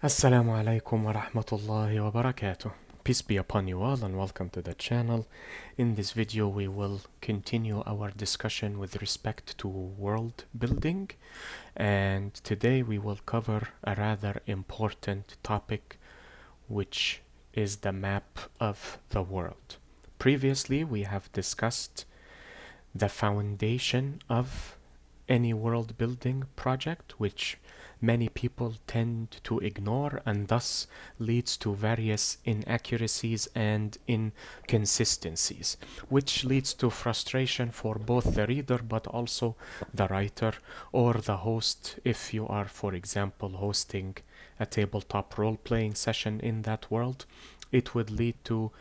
Assalamu alaikum wa rahmatullahi wa barakatuh. Peace be upon you all and welcome to the channel. In this video we will continue our discussion with respect to world building, and today we will cover a rather important topic, which is the map of the world. Previously we have discussed the foundation of any world building project, which many people tend to ignore and thus leads to various inaccuracies and inconsistencies, which leads to frustration for both the reader but also the writer or the host if you are, for example, hosting a tabletop role-playing session in that world. It would lead to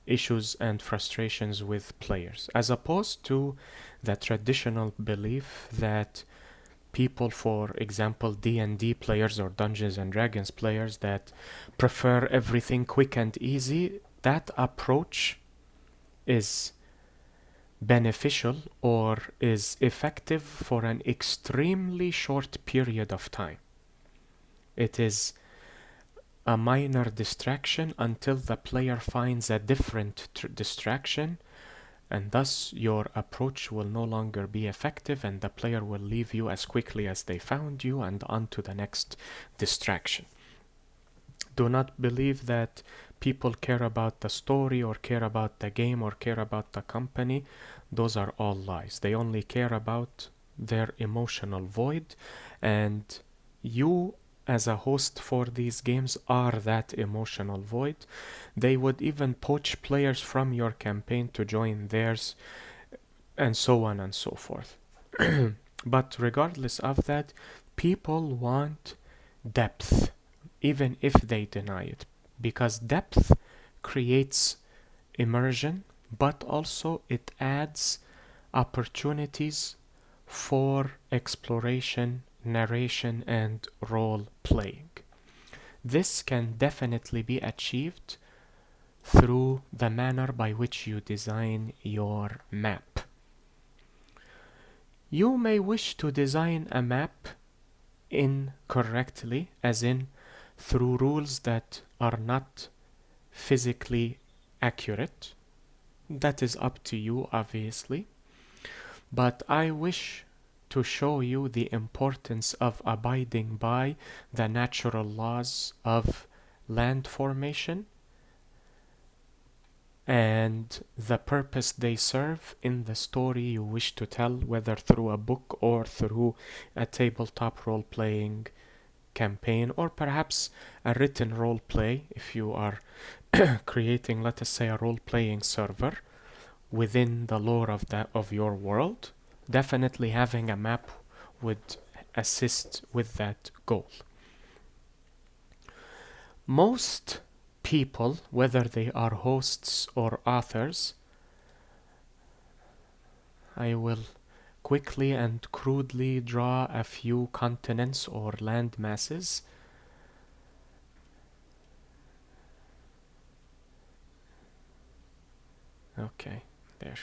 issues and frustrations with players, as opposed to the traditional belief that people, for example, D&D players or Dungeons and Dragons players that prefer everything quick and easy. That approach is beneficial or is effective for an extremely short period of time. It is a minor distraction until the player finds a different distraction, and thus your approach will no longer be effective and the player will leave you as quickly as they found you and on to the next distraction. Do not believe that people care about the story or care about the game or care about the company. Those are all lies. They only care about their emotional void, and you as a host for these games are that emotional void. They would even poach players from your campaign to join theirs, and so on and so forth. But regardless of that, people want depth, even if they deny it, because depth creates immersion, but also it adds opportunities for exploration, narration, and role playing. This can definitely be achieved through the manner by which you design your map. You may wish to design a map incorrectly, as in through rules that are not physically accurate. That is up to you, obviously. But I wish to show you the importance of abiding by the natural laws of land formation and the purpose they serve in the story you wish to tell, whether through a book or through a tabletop role-playing campaign, or perhaps a written role play if you are creating, let us say, a role-playing server within the lore of your world. Definitely having a map would assist with that goal. Most people, whether they are hosts or authors, I will quickly and crudely draw a few continents or land masses. Okay, there.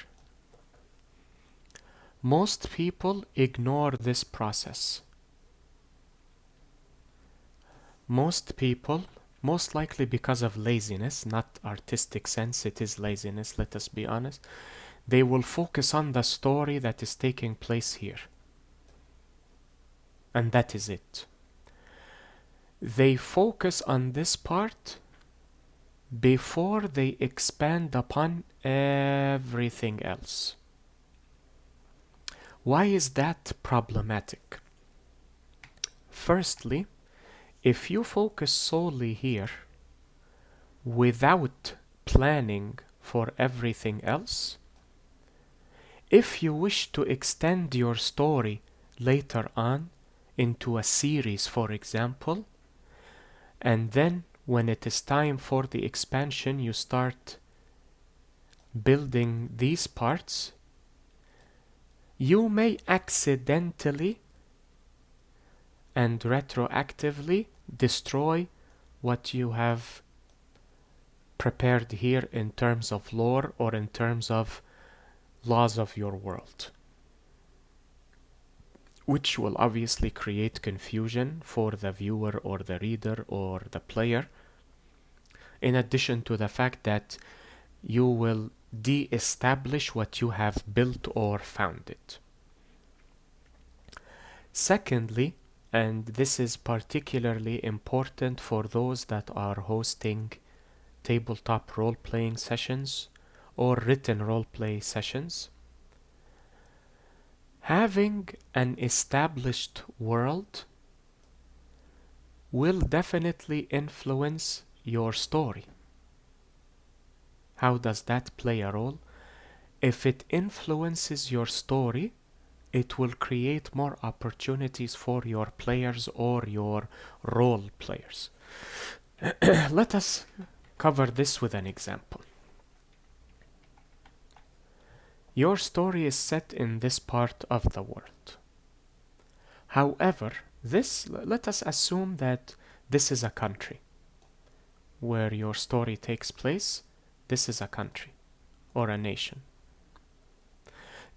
Most people ignore this process. Most people, most likely because of laziness, not artistic sense, it is laziness, let us be honest, they will focus on the story that is taking place here. And that is it. They focus on this part before they expand upon everything else. Why is that problematic? Firstly, if you focus solely here without planning for everything else, if you wish to extend your story later on into a series, for example, and then when it is time for the expansion you start building these parts, you may accidentally and retroactively destroy what you have prepared here in terms of lore or in terms of laws of your world. which will obviously create confusion for the viewer or the reader or the player, in addition to the fact that you will de-establish what you have built or founded. Secondly, and this is particularly important for those that are hosting tabletop role-playing sessions or written role-play sessions, having an established world will definitely influence your story. How does that play a role? If it influences your story, it will create more opportunities for your players or your role players. Let us cover this with an example. Your story is set in this part of the world. However, let us assume that this is a country where your story takes place. This is a country or a nation.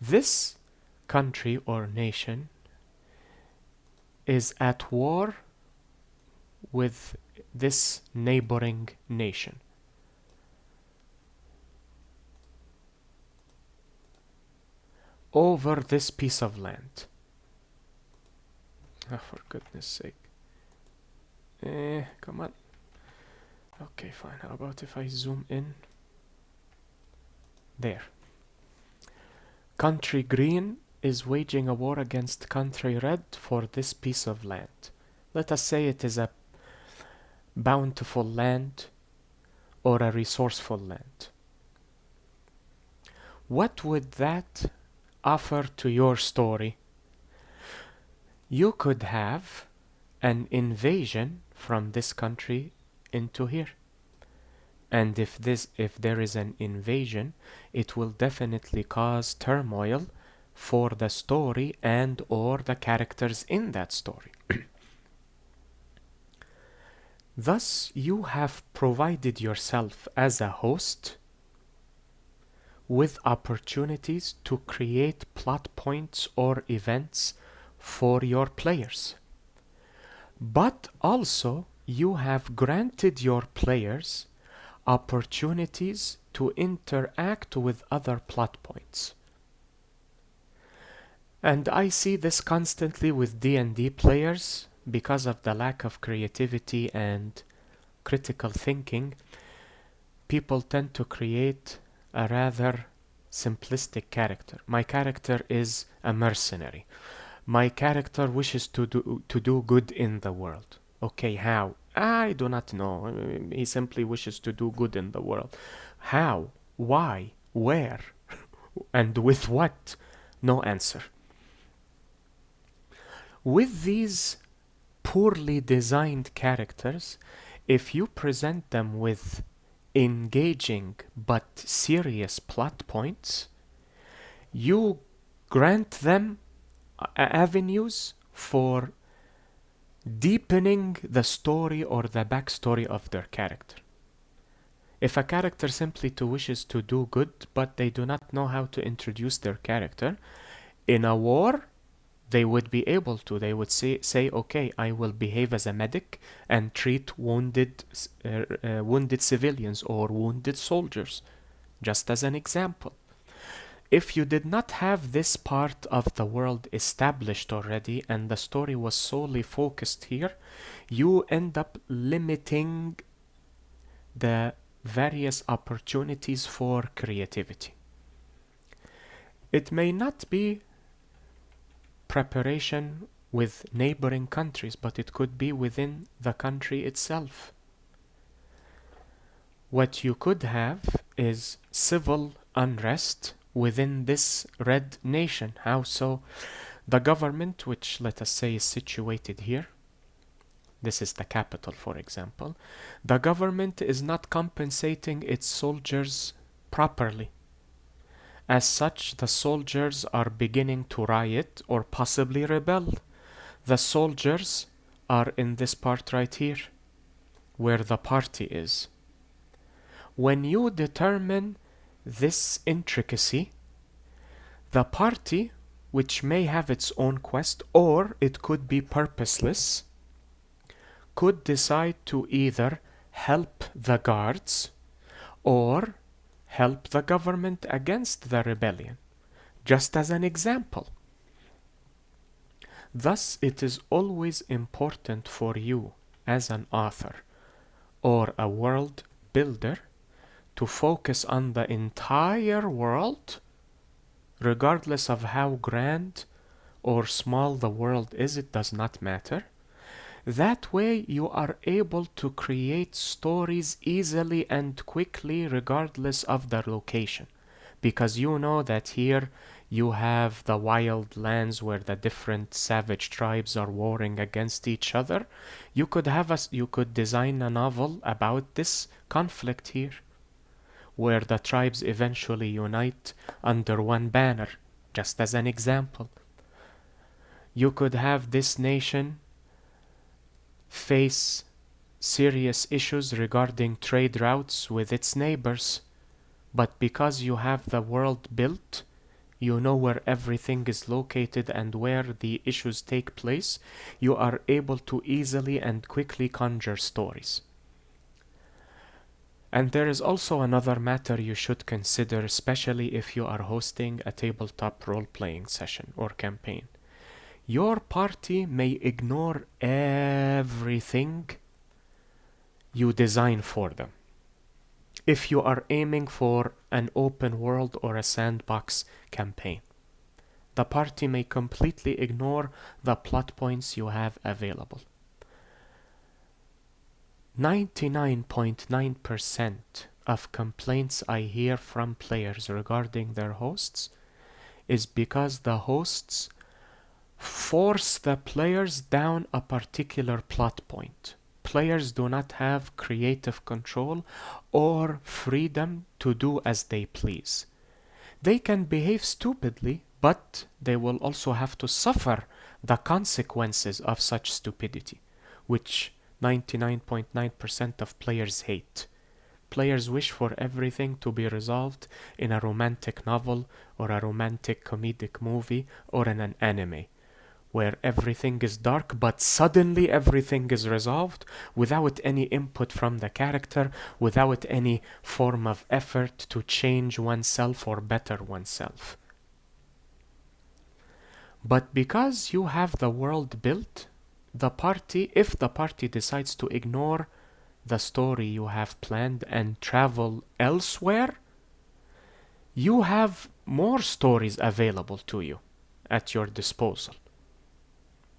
This country or nation is at war with this neighboring nation. Over this piece of land. Oh, for goodness sake. Come on. Okay, fine. How about if I zoom in? There. Country green is waging a war against country red for this piece of land. Let us say it is a bountiful land or a resourceful land. What would that offer to your story? You could have an invasion from this country into here. And if there is an invasion, it will definitely cause turmoil for the story and or the characters in that story. Thus, you have provided yourself as a host with opportunities to create plot points or events for your players. But also, you have granted your players opportunities to interact with other plot points. And I see this constantly with D&D players because of the lack of creativity and critical thinking. People tend to create a rather simplistic character. My character is a mercenary. My character wishes to do good in the world. Okay, how? I do not know. He simply wishes to do good in the world. How? Why? Where? And with what? No answer. With these poorly designed characters, if you present them with engaging but serious plot points, you grant them avenues for deepening the story or the backstory of their character. If a character simply wishes to do good, but they do not know how to introduce their character, in a war, they would be able to. They would say, okay, I will behave as a medic and treat wounded civilians or wounded soldiers, just as an example. If you did not have this part of the world established already and the story was solely focused here, you end up limiting the various opportunities for creativity. It may not be preparation with neighboring countries, but it could be within the country itself. What you could have is civil unrest within this red nation. How so? The government, which let us say is situated here, this is the capital for example, the government is not compensating its soldiers properly. As such, the soldiers are beginning to riot or possibly rebel. The soldiers are in this part right here, where the party is. When you determine this intricacy, the party which may have its own quest, or it could be purposeless, could decide to either help the guards or help the government against the rebellion, just as an example. Thus, it is always important for you as an author or a world builder to focus on the entire world, regardless of how grand or small the world is, it does not matter. That way you are able to create stories easily and quickly regardless of the location. Because you know that here you have the wild lands where the different savage tribes are warring against each other. You could design a novel about this conflict here, where the tribes eventually unite under one banner, just as an example. You could have this nation face serious issues regarding trade routes with its neighbors, but because you have the world built, you know where everything is located and where the issues take place, you are able to easily and quickly conjure stories. And there is also another matter you should consider, especially if you are hosting a tabletop role-playing session or campaign. Your party may ignore everything you design for them. If you are aiming for an open world or a sandbox campaign, the party may completely ignore the plot points you have available. 99.9% of complaints I hear from players regarding their hosts is because the hosts force the players down a particular plot point. Players do not have creative control or freedom to do as they please. They can behave stupidly, but they will also have to suffer the consequences of such stupidity, which 99.9% of players hate. Players wish for everything to be resolved in a romantic novel or a romantic comedic movie or in an anime, where everything is dark but suddenly everything is resolved without any input from the character, without any form of effort to change oneself or better oneself. But because you have the world built, if the party decides to ignore the story you have planned and travel elsewhere, you have more stories available to you at your disposal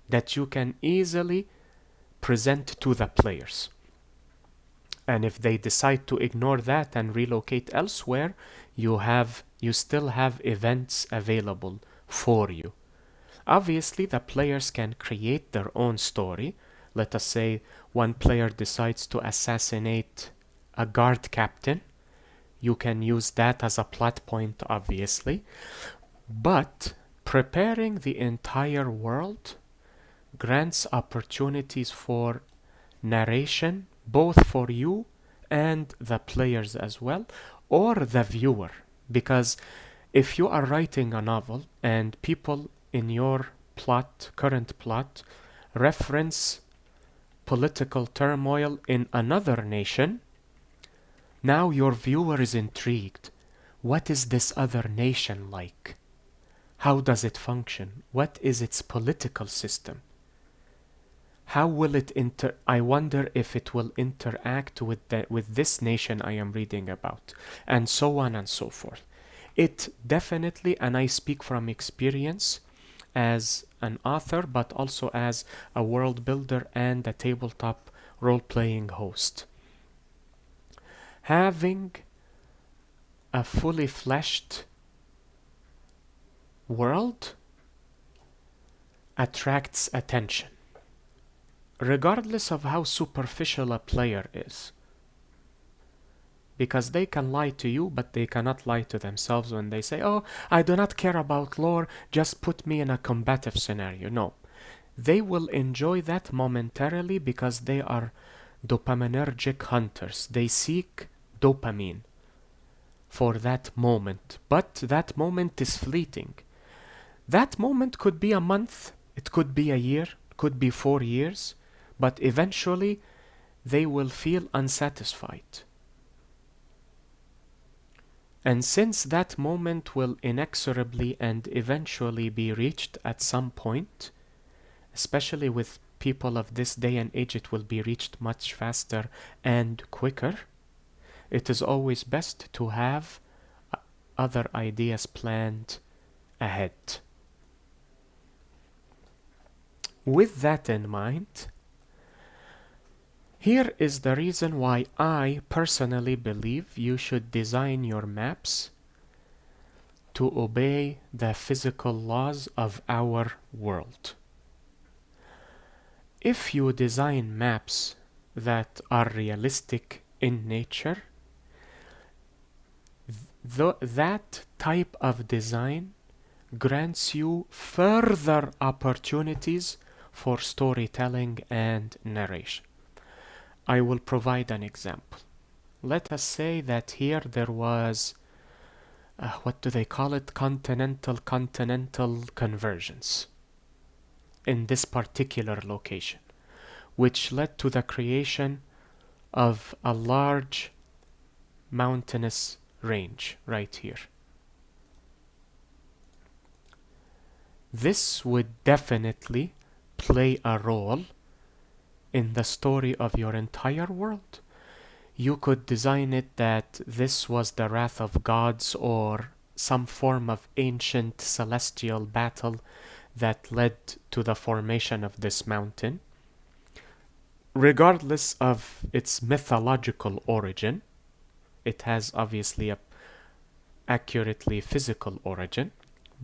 that you can easily present to the players. And if they decide to ignore that and relocate elsewhere, you still have events available for you. Obviously, the players can create their own story. Let us say one player decides to assassinate a guard captain. You can use that as a plot point, obviously. But preparing the entire world grants opportunities for narration, both for you and the players as well, or the viewer. Because if you are writing a novel and people in your current plot, reference political turmoil in another nation, now your viewer is intrigued. What is this other nation like? How does it function? What is its political system? How will it I wonder if it will interact with this nation I am reading about, and so on and so forth. It definitely, and I speak from experience as an author, but also as a world builder and a tabletop role-playing host. Having a fully fleshed world attracts attention, regardless of how superficial a player is. Because they can lie to you, but they cannot lie to themselves when they say, oh, I do not care about lore, just put me in a combative scenario. No. They will enjoy that momentarily because they are dopaminergic hunters. They seek dopamine for that moment, but that moment is fleeting. That moment could be a month, it could be a year, could be 4 years, but eventually they will feel unsatisfied. And since that moment will inexorably and eventually be reached at some point, especially with people of this day and age, it will be reached much faster and quicker. It is always best to have other ideas planned ahead. With that in mind, here is the reason why I personally believe you should design your maps to obey the physical laws of our world. If you design maps that are realistic in nature, that type of design grants you further opportunities for storytelling and narration. I will provide an example. Let us say that here there was, what do they call it? Continental convergence in this particular location, which led to the creation of a large mountainous range right here. This would definitely play a role in the story of your entire world. You could design it that this was the wrath of gods or some form of ancient celestial battle that led to the formation of this mountain. Regardless of its mythological origin, it has obviously a accurately physical origin,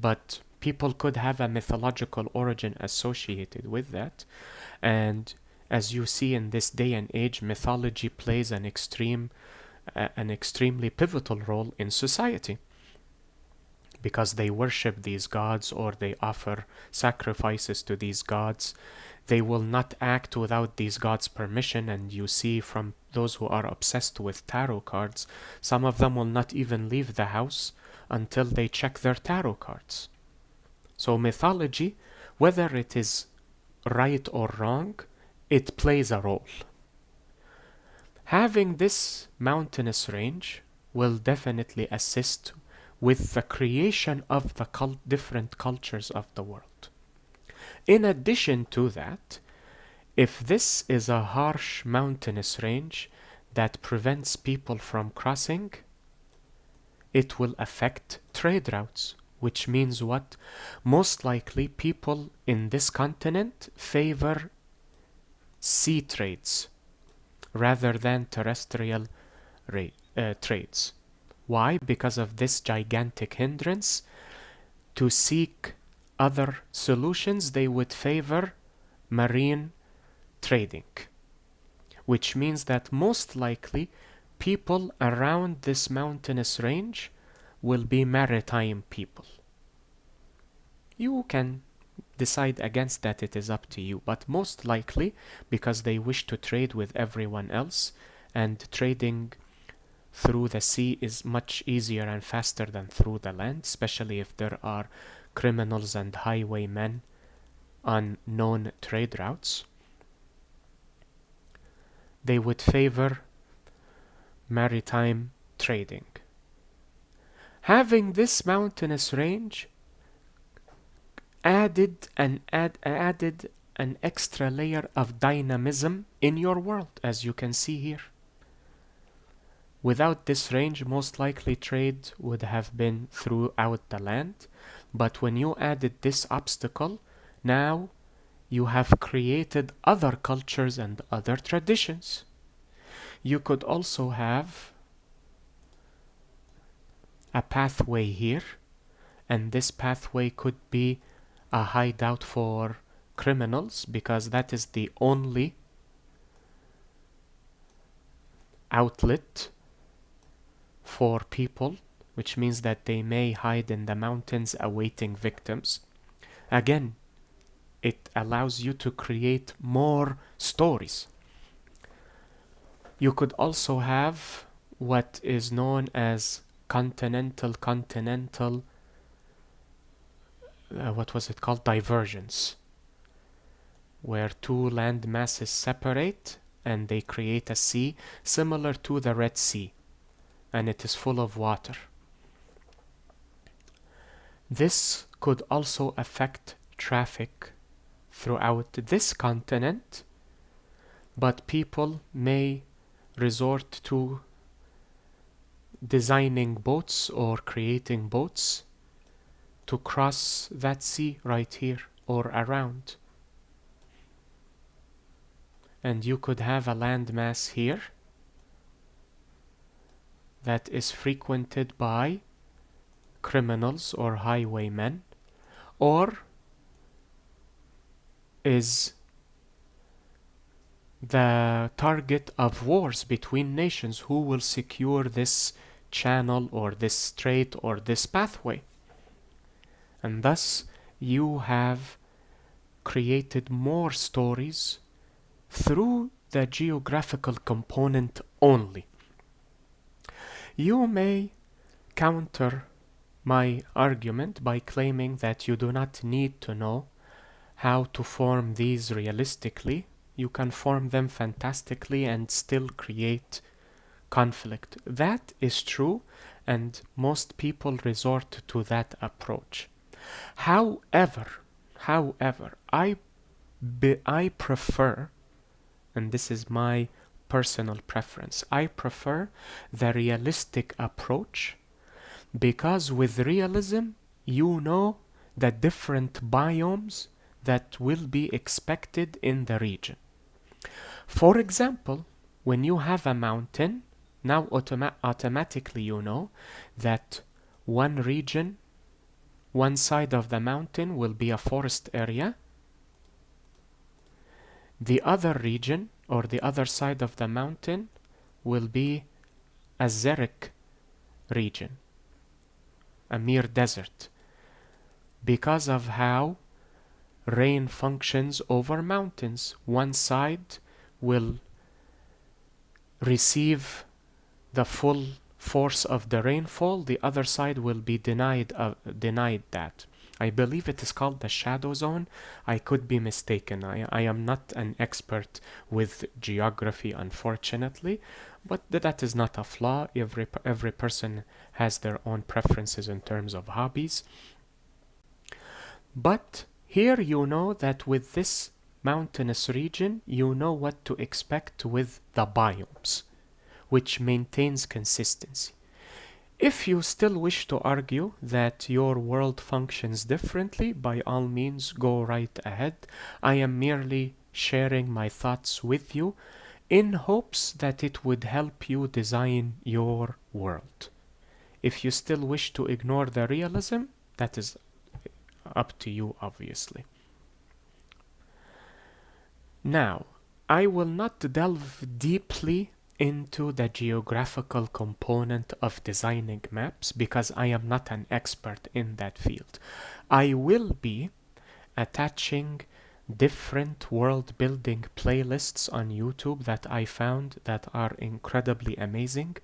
but people could have a mythological origin associated with that. And as you see in this day and age, mythology plays an extremely pivotal role in society, because they worship these gods or they offer sacrifices to these gods. They will not act without these gods' permission, and you see from those who are obsessed with tarot cards, some of them will not even leave the house until they check their tarot cards. So mythology, whether it is right or wrong, it plays a role. Having this mountainous range will definitely assist with the creation of the different cultures of the world. In addition to that, if this is a harsh mountainous range that prevents people from crossing, it will affect trade routes, which means what? Most likely people in this continent favor sea trades rather than terrestrial trades. Why? Because of this gigantic hindrance. To seek other solutions, they would favor marine trading, which means that most likely people around this mountainous range will be maritime people. You can decide against that, it is up to you, but most likely because they wish to trade with everyone else, and trading through the sea is much easier and faster than through the land, especially if there are criminals and highwaymen on known trade routes. They would favor maritime trading. Having this mountainous range added an extra layer of dynamism in your world, as you can see here. Without this range, most likely trade would have been throughout the land, but when you added this obstacle, now you have created other cultures and other traditions. You could also have a pathway here, and this pathway could be a hideout for criminals, because that is the only outlet for people, which means that they may hide in the mountains awaiting victims. Again, it allows you to create more stories. You could also have what is known as continental what was it called? Divergence, where two land masses separate and they create a sea similar to the Red Sea, and it is full of water. This could also affect traffic throughout this continent, but people may resort to designing boats or creating boats to cross that sea right here or around. And you could have a landmass here that is frequented by criminals or highwaymen, or is the target of wars between nations who will secure this channel or this strait or this pathway. And thus you have created more stories through the geographical component only. You may counter my argument by claiming that you do not need to know how to form these realistically. You can form them fantastically and still create conflict. That is true, and most people resort to that approach. However, I prefer, and this is my personal preference, I prefer the realistic approach, because with realism you know the different biomes that will be expected in the region. For example, when you have a mountain, now automatically you know that one region, one side of the mountain will be a forest area, the other region or the other side of the mountain will be a xeric region, a mere desert, because of how rain functions over mountains. One side will receive the full force of the rainfall, the other side will be denied that. I believe it is called the shadow zone. I could be mistaken. I am not an expert with geography, unfortunately, but that is not a flaw. Every person has their own preferences in terms of hobbies. But here you know that with this mountainous region, you know what to expect with the biomes, which maintains consistency. If you still wish to argue that your world functions differently, by all means go right ahead. I am merely sharing my thoughts with you in hopes that it would help you design your world. If you still wish to ignore the realism, that is up to you, obviously. Now, I will not delve deeply into the geographical component of designing maps because I am not an expert in that field. I will be attaching different world building playlists on YouTube that I found that are incredibly amazing.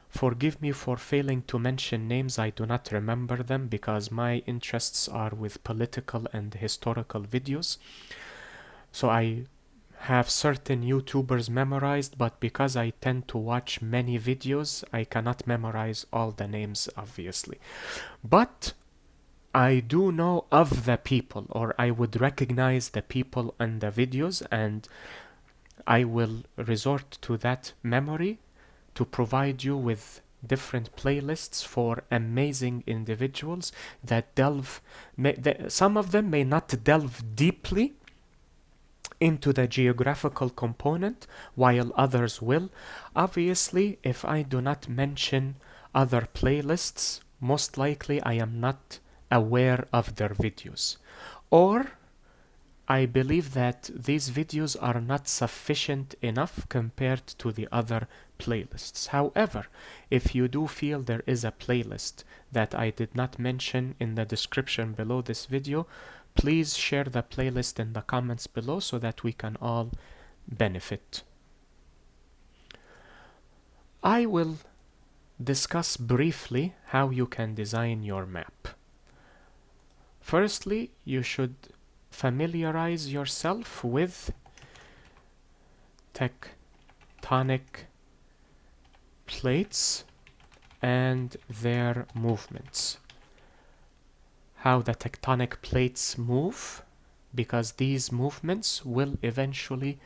Forgive me for failing to mention names. I do not remember them because my interests are with political and historical videos. So I have certain YouTubers memorized, but because I tend to watch many videos, I cannot memorize all the names, obviously. But I do know of the people, or I would recognize the people in the videos, and I will resort to that memory to provide you with different playlists for amazing individuals that some of them may not delve deeply into the geographical component, while others will. Obviously, if I do not mention other playlists, most likely I am not aware of their videos. Or I believe that these videos are not sufficient enough compared to the other playlists. However, if you do feel there is a playlist that I did not mention in the description below this video, please share the playlist in the comments below so that we can all benefit. I will discuss briefly how you can design your map. Firstly, you should familiarize yourself with tectonic plates and their movements. How the tectonic plates move, because these movements will eventually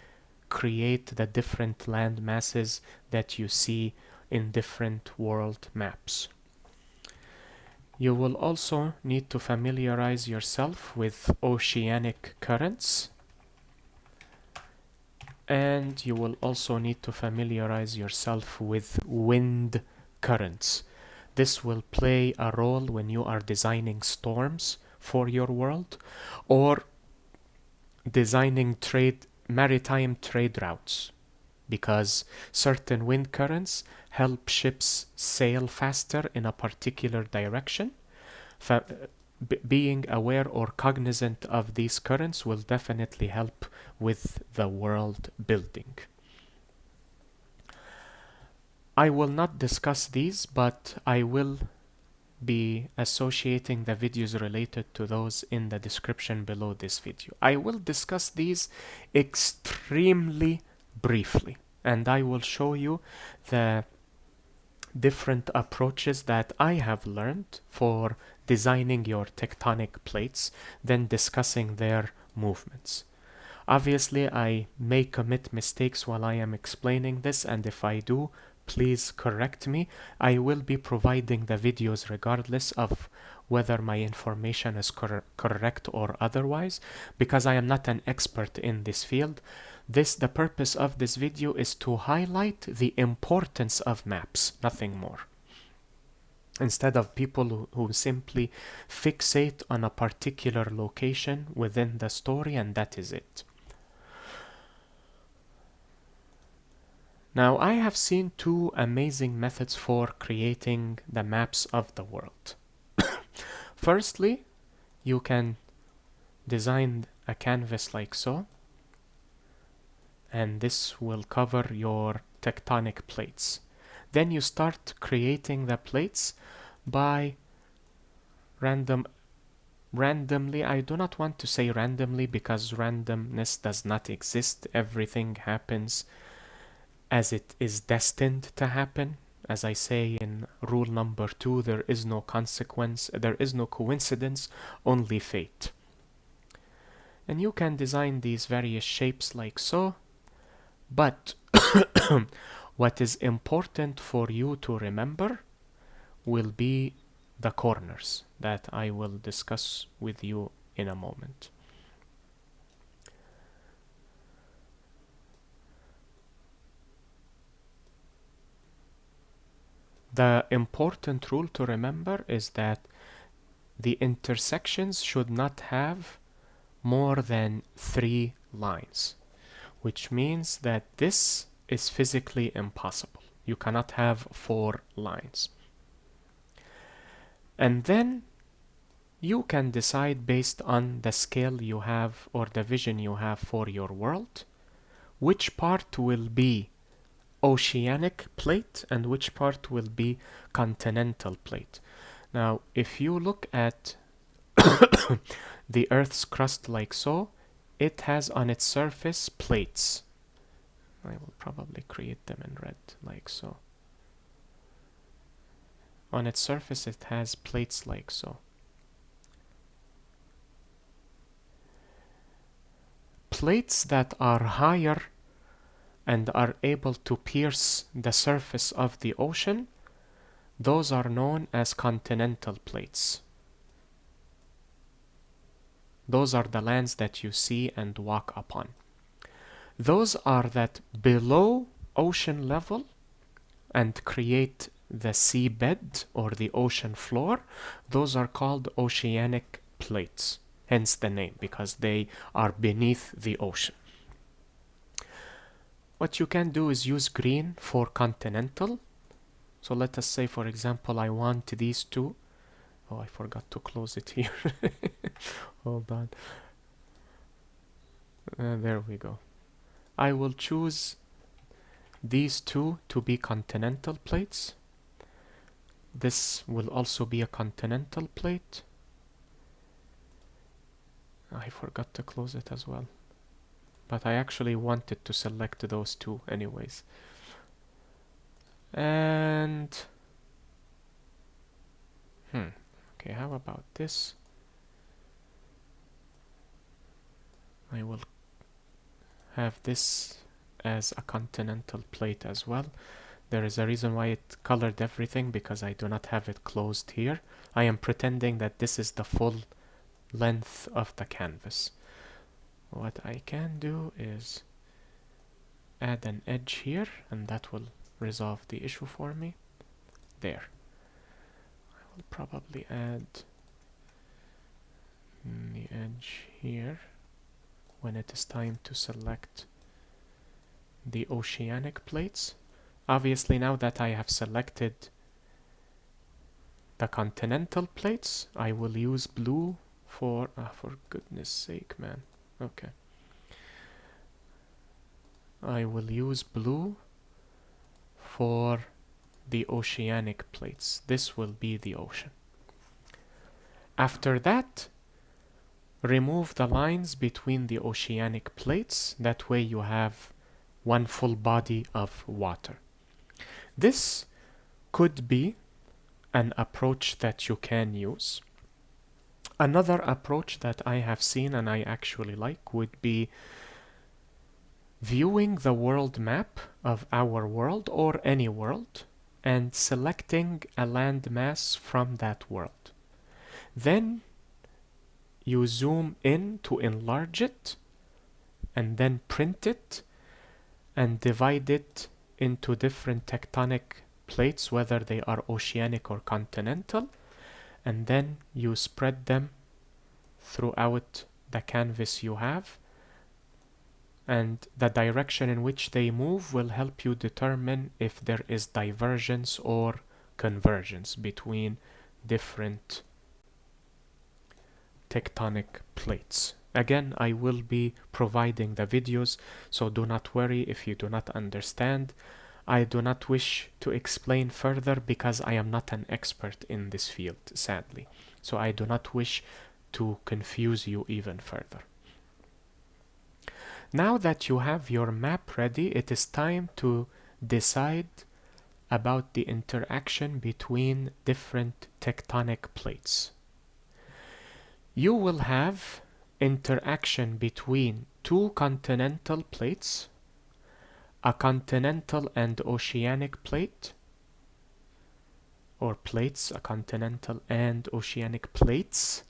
create the different land masses that you see in different world maps. You will also need to familiarize yourself with oceanic currents, and you will also need to familiarize yourself with wind currents. This will play a role when you are designing storms for your world or designing maritime trade routes, because certain wind currents help ships sail faster in a particular direction. Being aware or cognizant of these currents will definitely help with the world building. I will not discuss these, but I will be associating the videos related to those in the description below this video. I will discuss these extremely briefly, and I will show you the different approaches that I have learned for designing your tectonic plates, then discussing their movements. Obviously, I may commit mistakes while I am explaining this, and if I do, please correct me. I will be providing the videos regardless of whether my information is correct or otherwise, because I am not an expert in this field. The purpose of this video is to highlight the importance of maps, nothing more. Instead of people who simply fixate on a particular location within the story and that is it. Now, I have seen two amazing methods for creating the maps of the world. Firstly, you can design a canvas like so, and this will cover your tectonic plates. Then you start creating the plates by randomly. I do not want to say randomly because randomness does not exist. Everything happens as it is destined to happen. As I say in rule number 2, there is no coincidence, only fate. And you can design these various shapes like so, but what is important for you to remember will be the corners that I will discuss with you in a moment. The important rule to remember is that the intersections should not have more than 3 lines, which means that this is physically impossible. You cannot have 4 lines. And then you can decide based on the scale you have or the vision you have for your world, which part will be oceanic plate and which part will be continental plate. Now, if you look at the Earth's crust like so, it has on its surface plates. I will probably create them in red like so. On its surface it has plates like so. Plates that are higher and are able to pierce the surface of the ocean, those are known as continental plates. Those are the lands that you see and walk upon. Those are that below ocean level and create the seabed or the ocean floor. Those are called oceanic plates, hence the name, because they are beneath the ocean. What you can do is use green for continental. So let us say, for example, I want these two. Oh, I forgot to close it here. Hold on. There we go. I will choose these two to be continental plates. This will also be a continental plate. I forgot to close it as well. But I actually wanted to select those two anyways. And okay, how about this? I will have this as a continental plate as well. There is a reason why it colored everything, because I do not have it closed here. I am pretending that this is the full length of the canvas. What I can do is add an edge here, and that will resolve the issue for me. There. I will probably add the edge here when it is time to select the oceanic plates. Obviously, now that I have selected the continental plates, I will use blue for goodness sake, man. Okay. I will use blue for the oceanic plates. This will be the ocean. After that, remove the lines between the oceanic plates. That way you have one full body of water. This could be an approach that you can use. Another approach that I have seen and I actually like would be viewing the world map of our world or any world and selecting a landmass from that world. Then you zoom in to enlarge it and then print it and divide it into different tectonic plates, whether they are oceanic or continental, and then you spread them throughout the canvas you have, and the direction in which they move will help you determine if there is divergence or convergence between different tectonic plates. Again, I will be providing the videos, so do not worry if you do not understand. I do not wish to explain further because I am not an expert in this field, sadly. So I do not wish to confuse you even further. Now that you have your map ready, it is time to decide about the interaction between different tectonic plates. You will have interaction between two continental plates, a continental and oceanic plate, or plates, a continental and oceanic plates,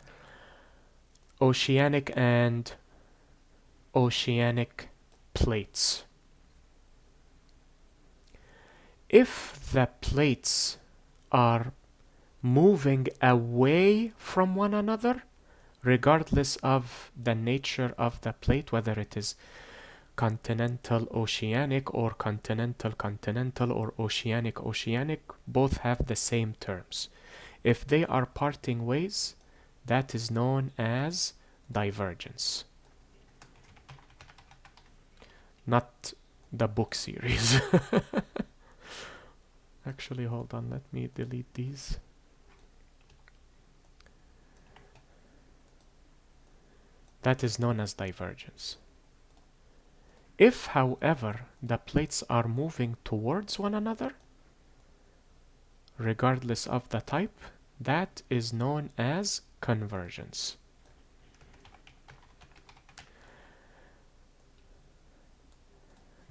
oceanic and oceanic plates. If the plates are moving away from one another, regardless of the nature of the plate, whether it is continental oceanic or continental continental or oceanic oceanic, both have the same terms. If they are parting ways, that is known as divergence. Not the book series. Actually, hold on, let me delete these. That is known as divergence. If, however, the plates are moving towards one another, regardless of the type, that is known as convergence.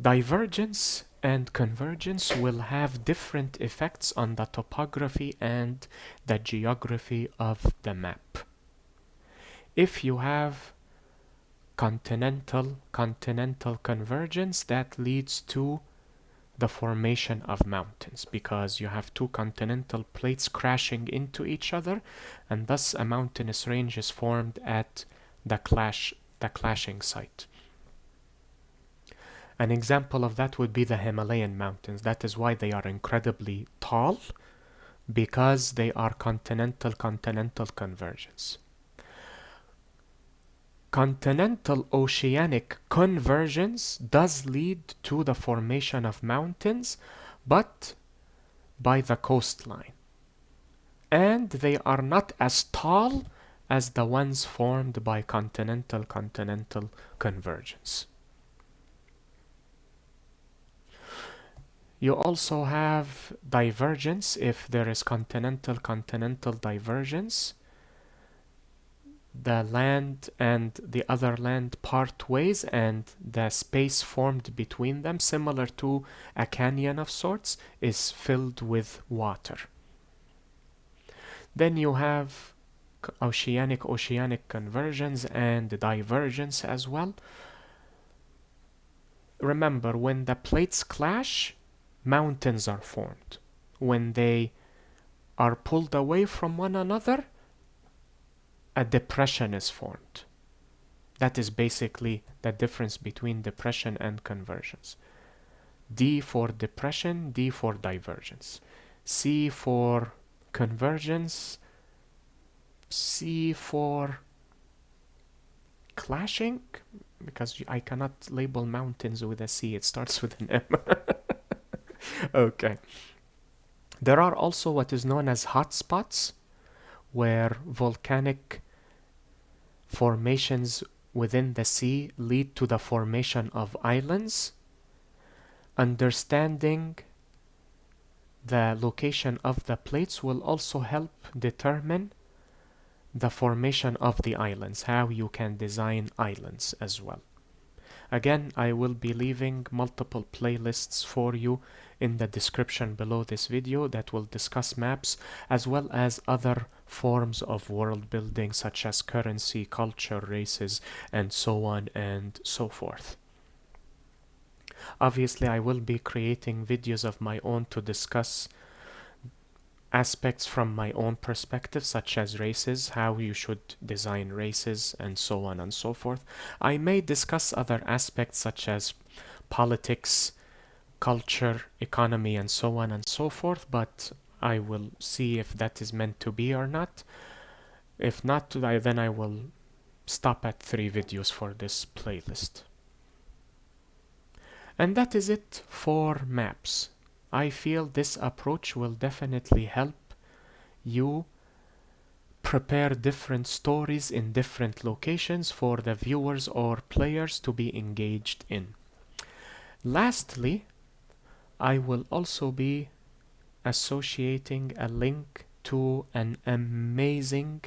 Divergence and convergence will have different effects on the topography and the geography of the map. If you have continental convergence, that leads to the formation of mountains, because you have two continental plates crashing into each other, and thus a mountainous range is formed at the clashing site. An example of that would be the Himalayan mountains. That is why they are incredibly tall, because they are continental convergence. Continental oceanic convergence does lead to the formation of mountains, but by the coastline. And they are not as tall as the ones formed by continental convergence. You also have divergence if there is continental divergence. The land and the other land part ways, and the space formed between them, similar to a canyon of sorts, is filled with water. Then you have oceanic convergence and divergence as well. Remember, when the plates clash, mountains are formed. When they are pulled away from one another, a depression is formed. That is basically the difference between depression and convergence. D for depression, D for divergence. C for convergence, C for clashing, because I cannot label mountains with a C, it starts with an M. Okay. There are also what is known as hotspots, where volcanic formations within the sea lead to the formation of islands. Understanding the location of the plates will also help determine the formation of the islands, how you can design islands as well. Again, I will be leaving multiple playlists for you in the description below this video that will discuss maps as well as other forms of world building such as currency, culture, races, and so on and so forth. Obviously, I will be creating videos of my own to discuss aspects from my own perspective, such as races, how you should design races, and so on and so forth. I may discuss other aspects such as politics, culture, economy, and so on and so forth, but I will see if that is meant to be or not. If not, then I will stop at 3 videos for this playlist. And that is it for maps. I feel this approach will definitely help you prepare different stories in different locations for the viewers or players to be engaged in. Lastly, I will also be associating a link to an amazing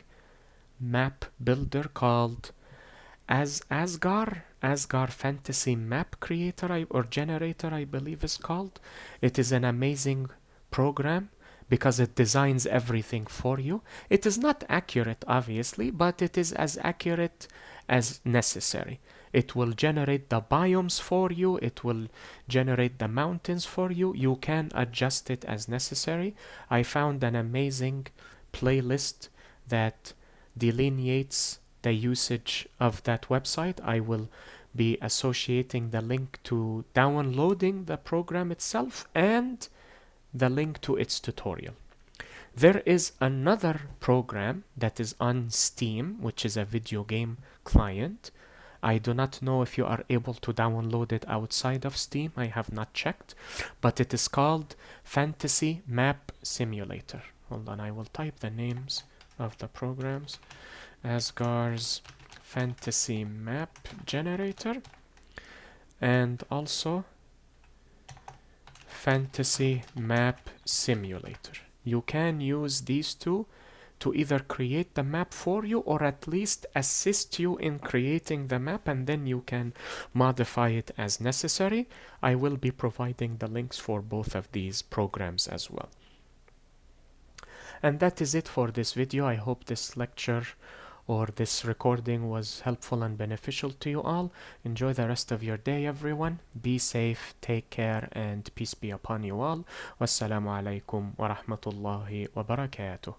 map builder called Asgard Fantasy Map Creator or Generator, I believe is called. It is an amazing program because it designs everything for you. It is not accurate, obviously, but it is as accurate as necessary. It will generate the biomes for you. It will generate the mountains for you. You can adjust it as necessary. I found an amazing playlist that delineates the usage of that website. I will be associating the link to downloading the program itself and the link to its tutorial. There is another program that is on Steam, which is a video game client. I do not know if you are able to download it outside of Steam. I have not checked, but it is called Fantasy Map Simulator. Hold on, I will type the names of the programs. Asgard's Fantasy Map Generator and also Fantasy Map Simulator. You can use these two to either create the map for you or at least assist you in creating the map, and then you can modify it as necessary. I will be providing the links for both of these programs as well. And that is it for this video. I hope this lecture or this recording was helpful and beneficial to you all. Enjoy the rest of your day, everyone. Be safe, take care, and peace be upon you all. Wassalamu alaikum wa rahmatullahi wa barakatuh.